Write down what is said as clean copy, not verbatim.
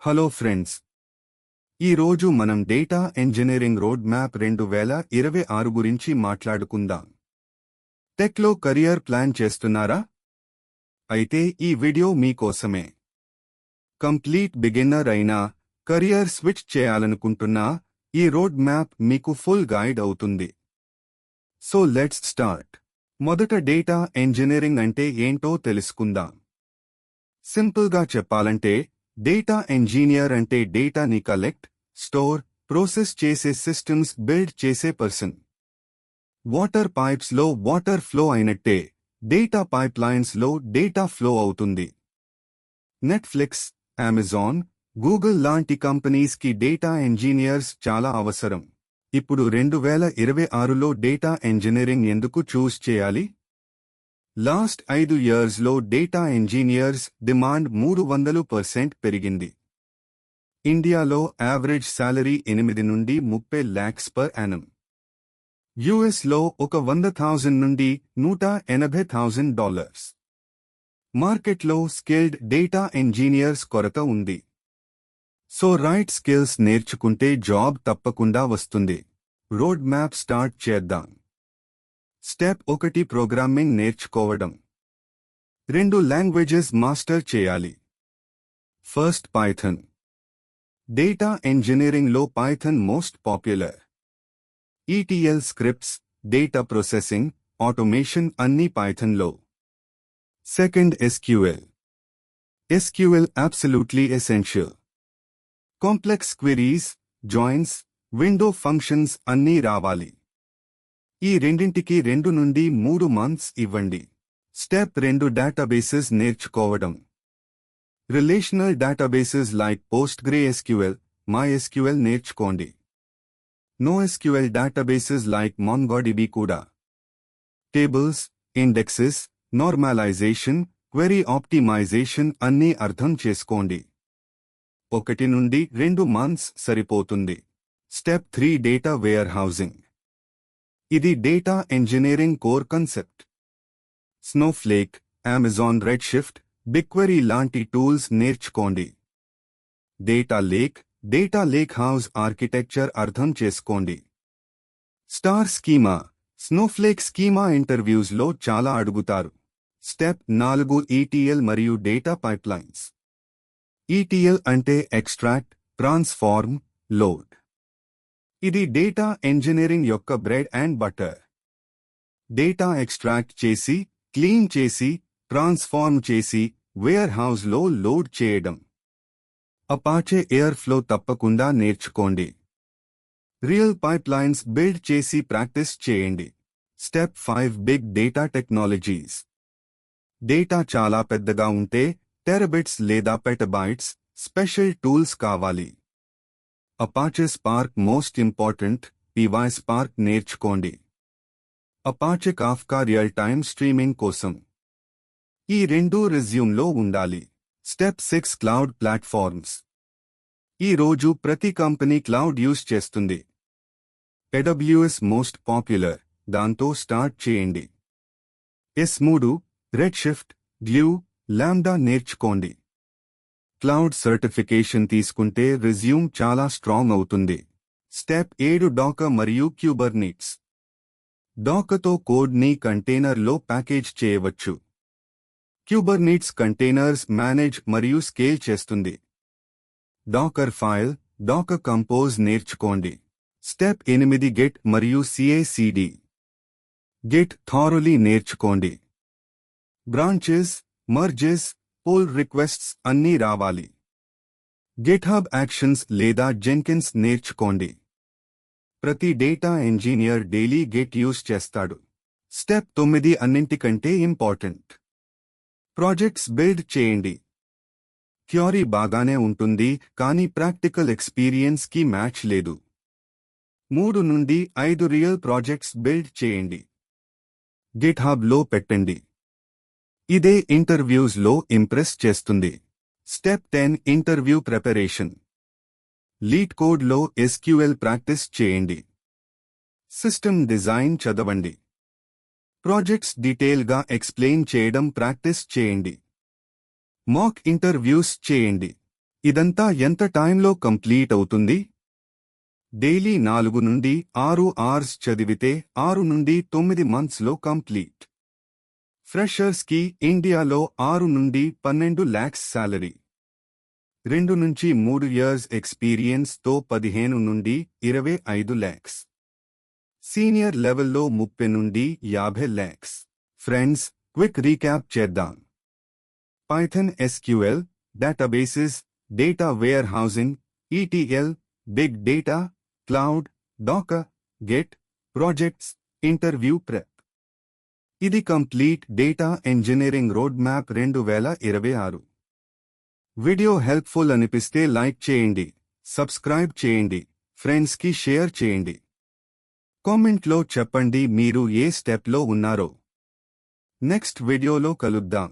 Hello friends, ఈ రోజు మనం డేటా ఇంజనీరింగ్ రోడ్ మ్యాప్ 2026 గురించి మాట్లాడుకుందాం. టెక్లో కెరియర్ ప్లాన్ చేస్తున్నారా? అయితే ఈ వీడియో మీకోసమే. కంప్లీట్ బిగిన్నర్ అయినా కెరియర్ స్విచ్ చేయాలనుకుంటున్నా ఈ రోడ్ మ్యాప్ మీకు ఫుల్ గైడ్ అవుతుంది. So let's start. మొదట డేటా ఇంజనీరింగ్ అంటే ఏంటో తెలుసుకుందాం. సింపుల్గా చెప్పాలంటే డేటా ఇంజనీర్ అంటే డేటాని కలెక్ట్, స్టోర్, ప్రాసెస్ చేసే సిస్టమ్స్ బిల్డ్ చేసే పర్సన్. వాటర్ పైప్స్ లో వాటర్ ఫ్లో అయినట్టే డేటా పైప్లైన్స్ లో డేటా ఫ్లో అవుతుంది. నెట్ఫ్లిక్స్, అమెజాన్, గూగుల్ లాంటి కంపెనీస్ కి డేటా ఇంజనీర్స్ చాలా అవసరం. ఇప్పుడు 2026లో డేటా ఇంజనీరింగ్ ఎందుకు చూస్ చేయాలి? లాస్ట్ 5 ఇయర్స్లో డేటా ఇంజనీర్స్ డిమాండ్ 300% పెరిగింది. ఇండియాలో యావరేజ్ శాలరీ 8 నుండి 30 lakhs per annum. యుఎస్లో ఒక 100,000 నుండి 180,000 మార్కెట్లో స్కిల్డ్ డేటా ఇంజనీర్స్ కొరత ఉంది. సో రైట్ స్కిల్స్ నేర్చుకుంటే జాబ్ తప్పకుండా వస్తుంది. రోడ్ మ్యాప్ స్టార్ట్ చేద్దాం. స్టెప్ 1 ప్రోగ్రామింగ్ నేర్చుకోవడం. 2 లాంగ్వేజెస్ మాస్టర్ చేయాలి. First python. డేటా ఇంజనీరింగ్లో python most popular. ETL scripts, data processing, automation అన్నీ పైథాన్లో. Second SQL. SQL absolutely essential. Complex queries, joins, window functions అన్నీ రావాలి. ఈ రెండింటికి 2 నుండి 3 months ఇవ్వండి. స్టెప్ 2 డేటాబేసెస్ నేర్చుకోవడం. Relational databases like PostgreSQL, MySQL నేర్చుకోండి. NoSQL డేటాబేసెస్ లైక్ MongoDB కూడా. Tables, indexes, normalization, query optimization అన్నీ అర్థం చేసుకోండి. 1 నుండి 2 months సరిపోతుంది. Step 3 data warehousing. ఇది data engineering core concept. Snowflake, Amazon Redshift, BigQuery లాంటి టూల్స్ నేర్చుకోండి. డేటా లేక్ హౌస్ ఆర్కిటెక్చర్ అర్థం చేసుకోండి. స్టార్ స్కీమా, స్నోఫ్లేక్ స్కీమా ఇంటర్వ్యూస్లో చాలా అడుగుతారు. స్టెప్ 4 ఈటీఎల్ మరియు డేటా పైప్లైన్స్. ఈటీఎల్ అంటే ఎక్స్ట్రాక్ట్, ట్రాన్స్ఫార్మ్, లోడ్. ఇది డేటా ఇంజనీరింగ్ యొక్క bread and butter. Data extract చేసి, క్లీన్ చేసి, ట్రాన్స్ఫార్మ్ చేసి, వేర్ హౌస్లో లోడ్ చేయడం. అపాచే ఎయిర్ఫ్లో తప్పకుండా నేర్చుకోండి. రియల్ పైప్లైన్స్ బిల్డ్ చేసి ప్రాక్టీస్ చేయండి. Step 5 big data technologies. Data చాలా పెద్దగా ఉంటే టెరాబిట్స్ లేదా పెటాబైట్స్ స్పెషల్ టూల్స్ కావాలి. Apache Spark most important. PySpark నేర్చుకోండి. Apache Kafka real time streaming కోసం. ఈ 2 రెజ్యూమ్లో ఉండాలి. Step 6 cloud platforms. ఈ రోజు ప్రతి కంపెనీ క్లౌడ్ యూజ్ చేస్తుంది. AWS మోస్ట్ పాపులర్, దాంతో స్టార్ట్ చేయండి. S3, రెడ్షిఫ్ట్, గ్లూ, లాంబ్డా నేర్చుకోండి. క్లౌడ్ సర్టిఫికేషన్ తీసుకుంటే రెజ్యూమ్ చాలా స్ట్రాంగ్ అవుతుంది. స్టెప్ 7 డాకర్ మరియు క్యూబర్నెట్స్. డాకర్తో కోడ్ని కంటైనర్లో ప్యాకేజ్ చేయవచ్చు. క్యూబర్నెట్స్ కంటైనర్స్ మేనేజ్ మరియు స్కేల్ చేస్తుంది. డాకర్ ఫైల్, డాకర్ కంపోజ్ నేర్చుకోండి. స్టెప్ 8 గెట్ మరియు CI/CD. గెట్ థారోలీ నేర్చుకోండి. బ్రాంచెస్, మర్జెస్, పుల్ రిక్వెస్ట్స్ అన్నీ రావాలి. గిట్హబ్ యాక్షన్స్ లేదా జెన్కిన్స్ నేర్చుకోండి. ప్రతి data engineer daily Git use చేస్తాడు. స్టెప్ 9 అన్నింటికంటే ఇంపార్టెంట్. ప్రాజెక్ట్స్ బిల్డ్ చేయండి. థియరీ బాగానే ఉంటుంది, కానీ ప్రాక్టికల్ ఎక్స్పీరియన్స్ కి మ్యాచ్ లేదు. 3 నుండి 5 రియల్ ప్రాజెక్ట్స్ బిల్డ్ చేయండి. గిట్హబ్లో పెట్టండి. ఇదే ఇంటర్వ్యూస్లో ఇంప్రెస్ చేస్తుంది. Step 10 interview preparation. లీడ్ కోడ్లో SQL ప్రాక్టీస్ చేయండి. సిస్టమ్ డిజైన్ చదవండి. ప్రాజెక్ట్స్ డీటెయిల్గా ఎక్స్ప్లెయిన్ చేయడం ప్రాక్టీస్ చేయండి. మాక్ ఇంటర్వ్యూస్ చేయండి. ఇదంతా ఎంత టైంలో కంప్లీట్ అవుతుంది? డైలీ 4 నుండి 6 అవర్స్ చదివితే 6 నుండి 9 మంత్స్లో కంప్లీట్. ఫ్రెషర్స్కి ఇండియాలో 6 నుండి 12 lakhs శాలరీ. 2 నుంచి 3 years ఎక్స్పీరియన్స్తో 15 నుండి 25 lakhs. సీనియర్ లెవెల్లో 30 నుండి 50 lakhs. ఫ్రెండ్స్, క్విక్ రీక్యాప్ చేద్దాం. Python SQL, databases, data warehousing, ETL, big data, cloud, Docker, Git, projects, interview prep. ఇది complete data engineering road map 2026. Video helpful అనిపిస్తే like చేయండి, subscribe చేయండి, ఫ్రెండ్స్కి షేర్ చేయండి. కామెంట్లో చెప్పండి మీరు ఏ స్టెప్లో ఉన్నారో. నెక్స్ట్ వీడియోలో కలుద్దాం.